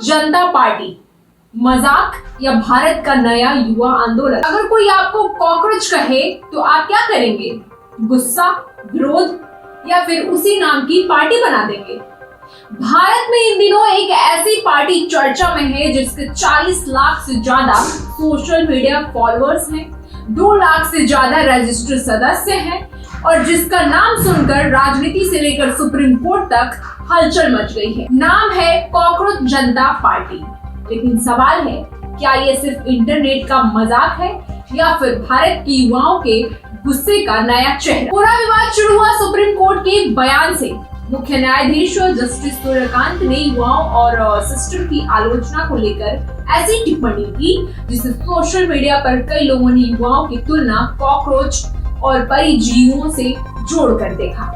जनता party, मजाक या भारत का नया युवा आंदोलन। अगर कोई आपको कॉकरोच कहे तो आप क्या करेंगे? गुस्सा, विरोध या फिर उसी नाम की पार्टी बना देंगे? भारत में इन दिनों एक ऐसी पार्टी चर्चा में है जिसके 40 लाख से ज्यादा सोशल मीडिया फॉलोअर्स हैं, 2 लाख से ज्यादा रजिस्टर्ड सदस्य हैं और जिसका नाम सुनकर राजनीति से लेकर सुप्रीम कोर्ट तक हलचल मच गई है। नाम है कॉकरोच जनता पार्टी। लेकिन सवाल है, क्या ये सिर्फ इंटरनेट का मजाक है या फिर भारत के युवाओं के गुस्से का नया चेहरा? पूरा विवाद शुरू हुआ सुप्रीम कोर्ट के बयान से। मुख्य न्यायाधीश जस्टिस सूर्यकांत ने युवाओं और सिस्टम की आलोचना को लेकर ऐसी टिप्पणी की जिसे सोशल मीडिया पर कई लोगों ने युवाओं की तुलना कॉकरोच और परिजीवों से जोड़कर देखा।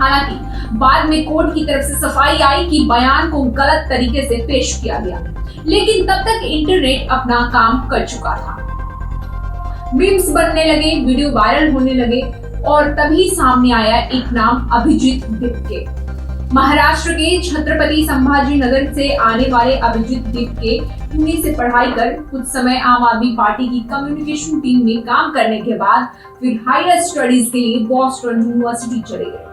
हालांकि बाद में कोर्ट की तरफ से सफाई आई कि बयान को गलत तरीके से पेश किया गया, लेकिन तब तक इंटरनेट अपना काम कर चुका था। मीम्स बनने लगे, वीडियो वायरल होने लगे और तभी सामने आया एक नाम, अभिजीत दिपके। महाराष्ट्र के छत्रपति संभाजी नगर से आने वाले अभिजीत दिपके पुणे से पढ़ाई कर कुछ समय आम आदमी पार्टी की कम्युनिकेशन टीम में काम करने के बाद फिर हायर स्टडीज के लिए बॉस्टन यूनिवर्सिटी चले गए।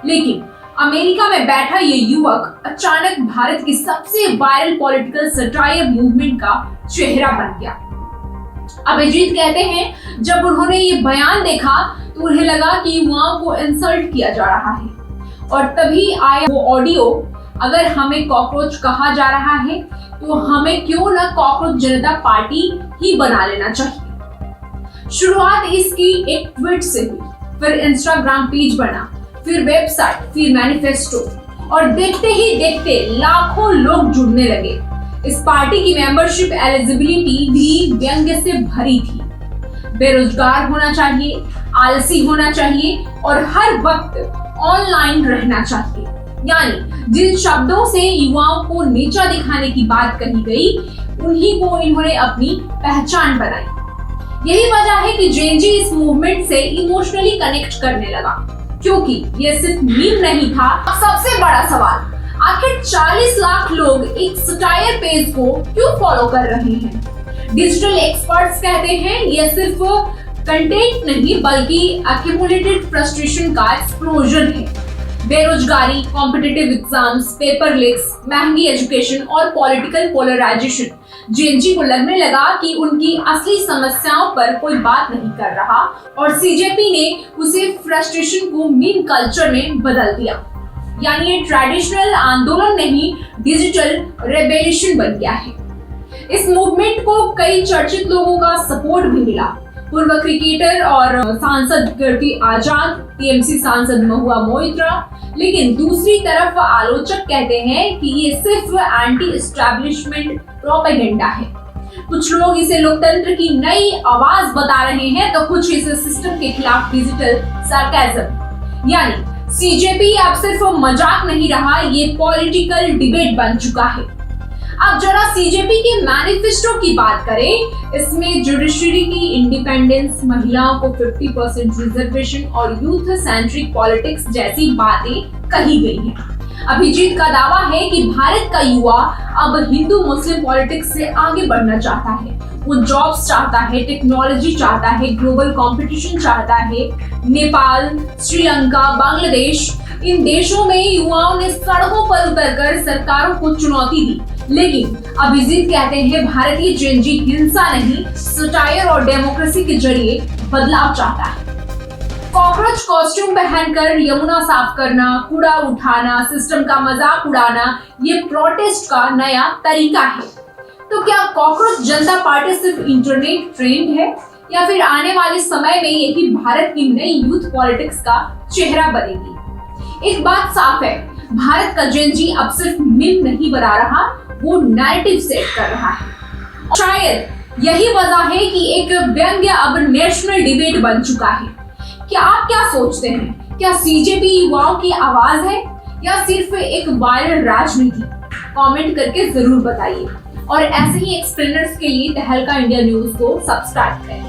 लेकिन अमेरिका में बैठा ये युवक अचानक भारत की सबसे वायरल पॉलिटिकल सटायर मूवमेंट का चेहरा बन गया। अभिजीत कहते हैं, जब उन्होंने ये बयान देखा तो उन्हें लगा कि युवाओं को इंसल्ट किया जा रहा है और तभी आया वो ऑडियो, अगर हमें कॉकरोच कहा जा रहा है तो हमें क्यों न कॉकरोच जनता पार्टी ही बना लेना चाहिए। शुरुआत इसकी एक ट्वीट से हुई, फिर इंस्टाग्राम पेज बना, फिर वेबसाइट, फिर मैनिफेस्टो और देखते ही देखते लाखों लोग जुड़ने लगे। इस पार्टी की मेंबरशिप एलिजिबिलिटी भी व्यंग्य से भरी थी। बेरोजगार होना चाहिए, आलसी होना चाहिए और हर वक्त ऑनलाइन रहना चाहिए। यानी जिन शब्दों से युवाओं को नीचा दिखाने की बात कही गई, उन्हीं को इन्होंने अपनी पहचान बनाई। यही वजह है कि जेन जी इस मूवमेंट से इमोशनली कनेक्ट करने लगा, क्योंकि ये सिर्फ मीम नहीं था। सबसे बड़ा सवाल, आखिर 40 लाख लोग एक सटायर पेज को क्यों फॉलो कर रहे हैं? डिजिटल एक्सपर्ट्स कहते हैं यह सिर्फ कंटेंट नहीं बल्कि एक्यूमुलेटेड फ्रस्ट्रेशन का एक्सप्लोजन है। बेरोजगारी, कॉम्पिटिटिव एग्जाम्स, पेपर लीक्स, महंगी एजुकेशन और पॉलिटिकल पोलराइजेशन। जेएनजी को लगने लगा कि उनकी असली समस्याओं पर कोई बात नहीं कर रहा और सीजेपी ने उसे फ्रस्ट्रेशन को मीम कल्चर में बदल दिया। यानी ये ट्रेडिशनल आंदोलन नहीं, डिजिटल रेबेलिशन बन गया है। इस मूवमेंट को कई चर्चित लोगों का सपोर्ट भी मिला। पूर्व क्रिकेटर और सांसद कीर्ति आजाद, टीएमसी सांसद महुआ मोइत्रा। लेकिन दूसरी तरफ आलोचक कहते हैं कि ये सिर्फ एंटी एस्टैब्लिशमेंट प्रोपेगेंडा है। कुछ लोग इसे लोकतंत्र की नई आवाज बता रहे हैं तो कुछ इसे सिस्टम के खिलाफ डिजिटल सार्केज्म। यानी सीजेपी अब सिर्फ मजाक नहीं रहा, ये पॉलिटिकल डिबेट बन चुका है। अब जरा सीजेपी के मैनिफेस्टो की बात करें। इसमें जुडिशरी की इंडिपेंडेंस, महिलाओं को 50% रिजर्वेशन और यूथ सेंट्रिक पॉलिटिक्स जैसी बातें कही गई हैं। अभिजीत का दावा है कि भारत का युवा अब हिंदू मुस्लिम पॉलिटिक्स से आगे बढ़ना चाहता है। वो जॉब्स चाहता है, टेक्नोलॉजी चाहता है, ग्लोबल कंपटीशन चाहता है। नेपाल, श्रीलंका, बांग्लादेश, इन देशों में युवाओं ने सड़कों पर उतरकर सरकारों को चुनौती दी। लेकिन अभिजीत कहते हैं भारतीय जेन जी हिंसा नहीं, सटायर और डेमोक्रेसी के जरिए बदलाव चाहता है। कॉकरोच कॉस्ट्यूम पहनकर यमुना साफ करना, कूड़ा उठाना, सिस्टम का मजाक उड़ाना, ये प्रोटेस्ट का नया तरीका है। तो क्या कॉकरोच जनता पार्टी सिर्फ इंटरनेट ट्रेंड है या फिर आने वाले समय में यही भारत की नई यूथ पॉलिटिक्स का चेहरा बनेगी? एक बात साफ है, भारत का जेन जी अब सिर्फ मीम नहीं बना रहा, वो नैरेटिव सेट कर रहा है। शायद यही वजह है कि एक व्यंग्य अब नेशनल डिबेट बन चुका है। क्या आप क्या सोचते हैं? क्या सीजेपी युवाओं की आवाज है या सिर्फ एक वायरल राजनीति? कमेंट करके जरूर बताइए और ऐसे ही एक्सप्लेनर्स के लिए तहलका इंडिया न्यूज को सब्सक्राइब करें।